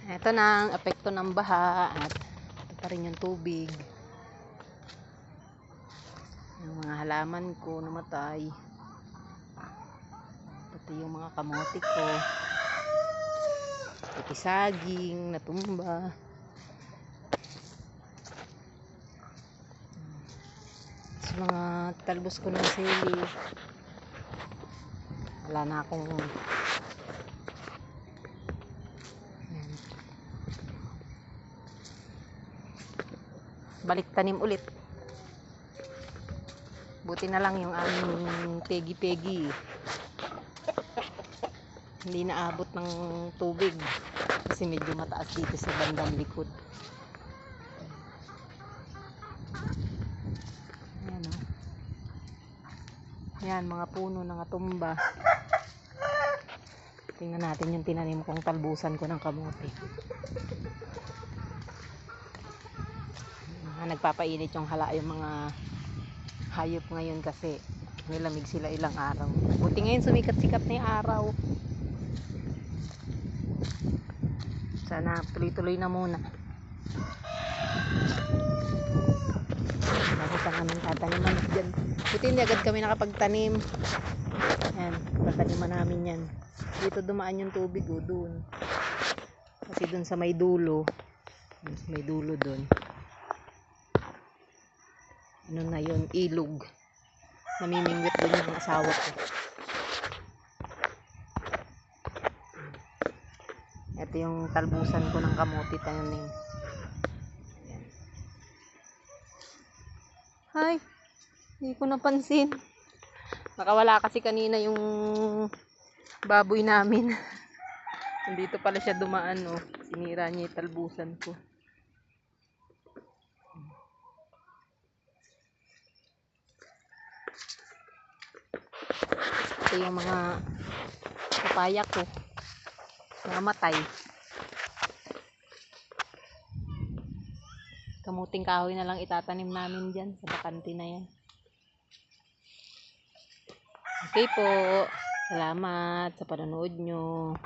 Ito na ang epekto ng baha at ito pa rin yung tubig. Yung mga halaman ko namatay. Pati yung mga kamote ko. Pati saging natumba. Sa mga talbos ko ng sili, wala na akong balik tanim ulit. Buti na lang yung aming pegi-pegi hindi naabot ng tubig kasi medyo mataas dito sa bandang likod. Ayan, oh. Ayan, mga puno na natumba. Tingnan natin yung tinanim kong talbusan ko ng kamote. Nagpapainit yung mga hayop ngayon kasi nilamig sila ilang araw. Buti ngayon sumikat-sikat na yung araw. Sana tuloy-tuloy na muna. Bakit ang aming tataniman dyan? Buti hindi agad kami nakapagtanim. Ayan, tataniman namin yan. Dito dumaan yung tubig doon. Kasi doon sa may dulo. May dulo doon. Ano na yun, ilog. Namimingwit doon yung asawa ko. Ito yung talbusan ko ng kamote tanim. Ay, hindi ko napansin. Nakawala kasi kanina yung baboy namin. Dito pala siya dumaan, oh. Sinira niya yung talbusan ko. Ito yung mga papaya ko. Namatay. Kamuting kahoy na lang itatanim namin dyan sa bakante na yan. Okay po. Salamat sa panonood nyo.